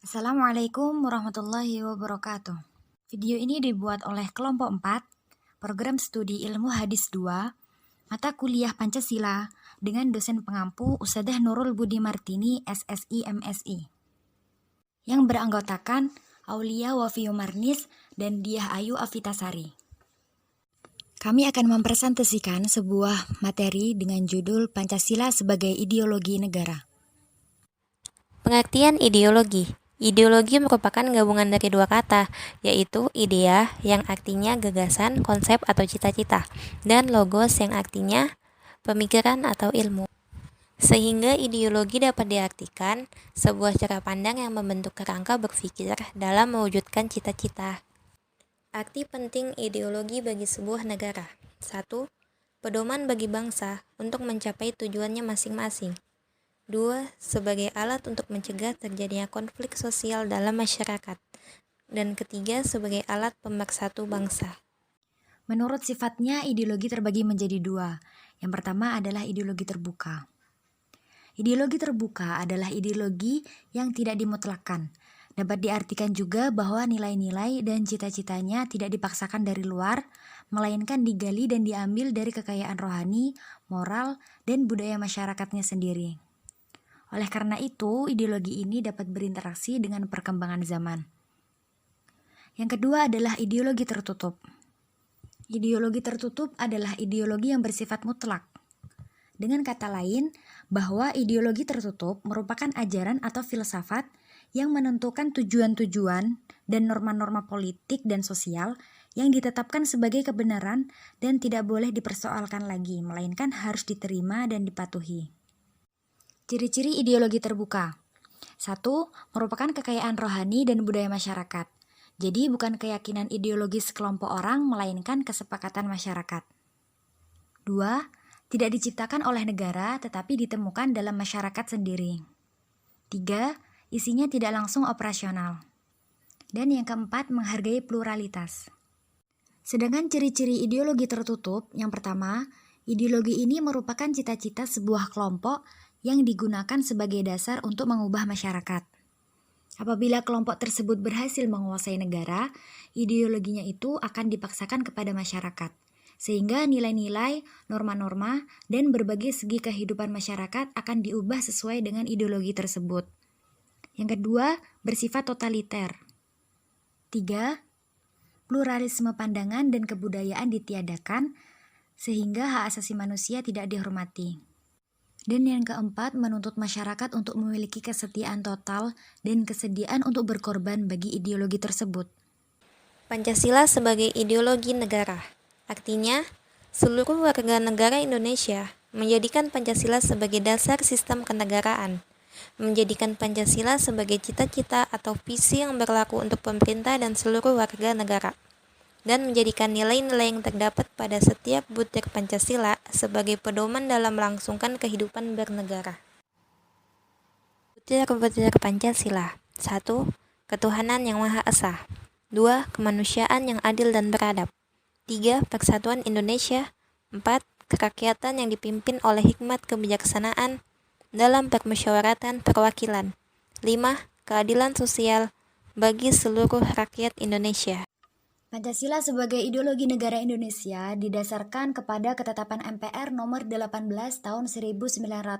Assalamualaikum warahmatullahi wabarakatuh. Video ini dibuat oleh kelompok 4, program studi ilmu hadis 2, mata kuliah Pancasila dengan dosen pengampu Ustadzah Nurul Budi Martini, SSI MSI. Yang beranggotakan Aulia Wafiu Marnis dan Diah Ayu Afitasari. Kami akan mempresentasikan sebuah materi dengan judul Pancasila sebagai Ideologi Negara. Pengertian ideologi. Ideologi merupakan gabungan dari dua kata, yaitu idea yang artinya gagasan, konsep atau cita-cita, dan logos yang artinya pemikiran atau ilmu. Sehingga ideologi dapat diartikan sebuah cara pandang yang membentuk kerangka berpikir dalam mewujudkan cita-cita. Arti penting ideologi bagi sebuah negara. 1. Pedoman bagi bangsa untuk mencapai tujuannya masing-masing. 2. Sebagai alat untuk mencegah terjadinya konflik sosial dalam masyarakat. Dan ketiga, sebagai alat pemersatu bangsa. Menurut sifatnya, ideologi terbagi menjadi dua. Yang pertama adalah ideologi terbuka. Ideologi terbuka adalah ideologi yang tidak dimutlakkan. Dapat diartikan juga bahwa nilai-nilai dan cita-citanya tidak dipaksakan dari luar, melainkan digali dan diambil dari kekayaan rohani, moral, dan budaya masyarakatnya sendiri. Oleh karena itu, ideologi ini dapat berinteraksi dengan perkembangan zaman. Yang kedua adalah ideologi tertutup. Ideologi tertutup adalah ideologi yang bersifat mutlak. Dengan kata lain, bahwa ideologi tertutup merupakan ajaran atau filsafat yang menentukan tujuan-tujuan dan norma-norma politik dan sosial yang ditetapkan sebagai kebenaran dan tidak boleh dipersoalkan lagi, melainkan harus diterima dan dipatuhi. Ciri-ciri ideologi terbuka. 1. Merupakan kekayaan rohani dan budaya masyarakat. Jadi bukan keyakinan ideologis kelompok orang, melainkan kesepakatan masyarakat. 2. Tidak diciptakan oleh negara, tetapi ditemukan dalam masyarakat sendiri. 3. Isinya tidak langsung operasional. Dan yang keempat, menghargai pluralitas. Sedangkan ciri-ciri ideologi tertutup, yang pertama, ideologi ini merupakan cita-cita sebuah kelompok yang digunakan sebagai dasar untuk mengubah masyarakat. Apabila kelompok tersebut berhasil menguasai negara, ideologinya itu akan dipaksakan kepada masyarakat, sehingga nilai-nilai, norma-norma, dan berbagai segi kehidupan masyarakat akan diubah sesuai dengan ideologi tersebut. Yang kedua, bersifat totaliter. 3. Pluralisme pandangan dan kebudayaan ditiadakan, sehingga hak asasi manusia tidak dihormati. Dan yang keempat, menuntut masyarakat untuk memiliki kesetiaan total dan kesediaan untuk berkorban bagi ideologi tersebut. Pancasila sebagai ideologi negara. Artinya, seluruh warga negara Indonesia menjadikan Pancasila sebagai dasar sistem kenegaraan, menjadikan Pancasila sebagai cita-cita atau visi yang berlaku untuk pemerintah dan seluruh warga negara, dan menjadikan nilai-nilai yang terdapat pada setiap butir Pancasila sebagai pedoman dalam melangsungkan kehidupan bernegara. Butir-butir Pancasila. 1. Ketuhanan yang Maha Esa. 2. Kemanusiaan yang adil dan beradab. 3. Persatuan Indonesia. 4. Kerakyatan yang dipimpin oleh hikmat kebijaksanaan dalam permusyawaratan perwakilan. 5. Keadilan sosial bagi seluruh rakyat Indonesia. Pancasila sebagai ideologi negara Indonesia didasarkan kepada ketetapan MPR nomor 18 tahun 1998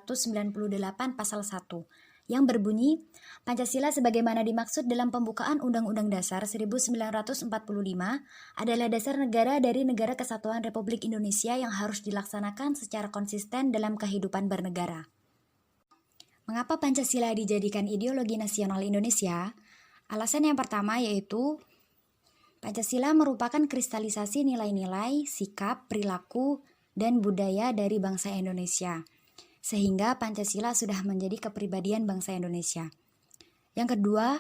pasal 1 yang berbunyi, Pancasila sebagaimana dimaksud dalam pembukaan Undang-Undang Dasar 1945 adalah dasar negara dari Negara Kesatuan Republik Indonesia yang harus dilaksanakan secara konsisten dalam kehidupan bernegara. Mengapa Pancasila dijadikan ideologi nasional Indonesia? Alasan yang pertama yaitu Pancasila merupakan kristalisasi nilai-nilai, sikap, perilaku, dan budaya dari bangsa Indonesia, sehingga Pancasila sudah menjadi kepribadian bangsa Indonesia. Yang kedua,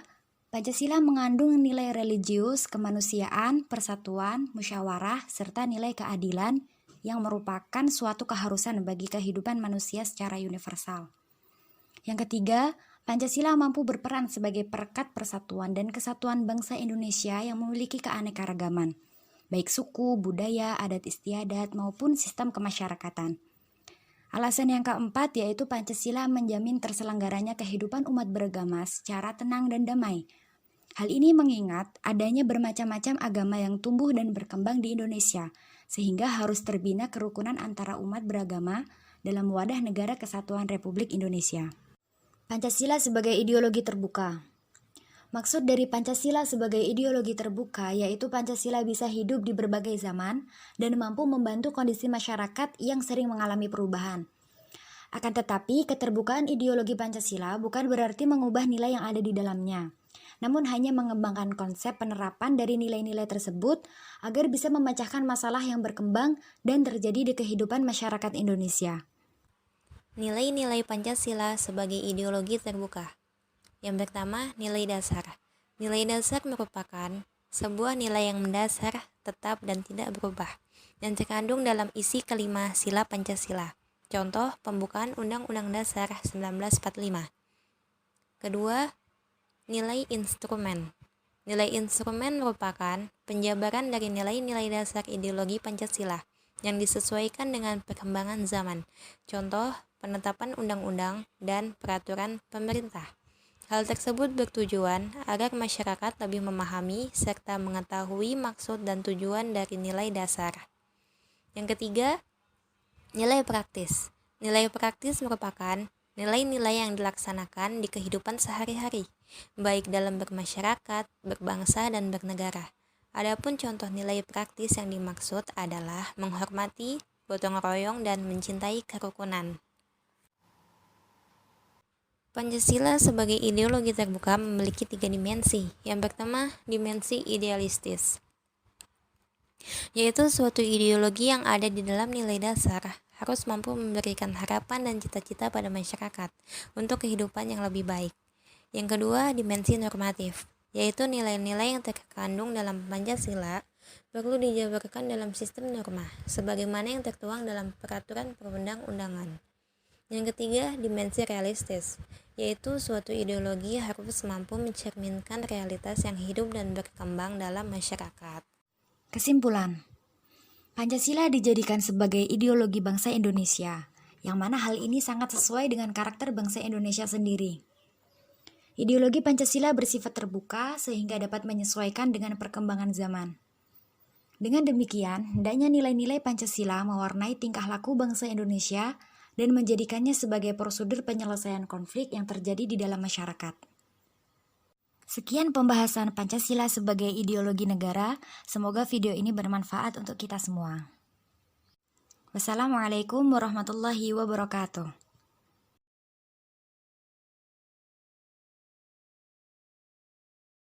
Pancasila mengandung nilai religius, kemanusiaan, persatuan, musyawarah, serta nilai keadilan yang merupakan suatu keharusan bagi kehidupan manusia secara universal. Yang ketiga, Pancasila mampu berperan sebagai perekat persatuan dan kesatuan bangsa Indonesia yang memiliki keanekaragaman, baik suku, budaya, adat istiadat, maupun sistem kemasyarakatan. Alasan yang keempat yaitu Pancasila menjamin terselenggaranya kehidupan umat beragama secara tenang dan damai. Hal ini mengingat adanya bermacam-macam agama yang tumbuh dan berkembang di Indonesia, sehingga harus terbina kerukunan antara umat beragama dalam wadah negara kesatuan Republik Indonesia. Pancasila sebagai ideologi terbuka. Maksud dari Pancasila sebagai ideologi terbuka yaitu Pancasila bisa hidup di berbagai zaman dan mampu membantu kondisi masyarakat yang sering mengalami perubahan. Akan tetapi, keterbukaan ideologi Pancasila bukan berarti mengubah nilai yang ada di dalamnya, namun hanya mengembangkan konsep penerapan dari nilai-nilai tersebut agar bisa memecahkan masalah yang berkembang dan terjadi di kehidupan masyarakat Indonesia. Nilai-nilai Pancasila sebagai ideologi terbuka. Yang pertama, nilai dasar. Nilai dasar merupakan sebuah nilai yang mendasar, tetap, dan tidak berubah, dan terkandung dalam isi kelima sila Pancasila. Contoh, pembukaan Undang-Undang Dasar 1945. Kedua, nilai instrumen. Nilai instrumen merupakan penjabaran dari nilai-nilai dasar ideologi Pancasila yang disesuaikan dengan perkembangan zaman. Contoh, penetapan undang-undang dan peraturan pemerintah. Hal tersebut bertujuan agar masyarakat lebih memahami serta mengetahui maksud dan tujuan dari nilai dasar. Yang ketiga, nilai praktis. Nilai praktis merupakan nilai-nilai yang dilaksanakan di kehidupan sehari-hari, baik dalam bermasyarakat, berbangsa, dan bernegara. Adapun contoh nilai praktis yang dimaksud adalah menghormati, gotong royong, dan mencintai kerukunan. Pancasila sebagai ideologi terbuka memiliki 3 dimensi. Yang pertama, dimensi idealistis, yaitu suatu ideologi yang ada di dalam nilai dasar harus mampu memberikan harapan dan cita-cita pada masyarakat untuk kehidupan yang lebih baik. Yang kedua, dimensi normatif, yaitu nilai-nilai yang terkandung dalam Pancasila perlu dijabarkan dalam sistem norma, sebagaimana yang tertuang dalam peraturan perundang-undangan. Yang ketiga, dimensi realistis, yaitu suatu ideologi harus mampu mencerminkan realitas yang hidup dan berkembang dalam masyarakat. Kesimpulan, Pancasila dijadikan sebagai ideologi bangsa Indonesia, yang mana hal ini sangat sesuai dengan karakter bangsa Indonesia sendiri. Ideologi Pancasila bersifat terbuka sehingga dapat menyesuaikan dengan perkembangan zaman. Dengan demikian, hendaknya nilai-nilai Pancasila mewarnai tingkah laku bangsa Indonesia dan menjadikannya sebagai prosedur penyelesaian konflik yang terjadi di dalam masyarakat. Sekian pembahasan Pancasila sebagai ideologi negara. Semoga video ini bermanfaat untuk kita semua. Wassalamualaikum warahmatullahi wabarakatuh.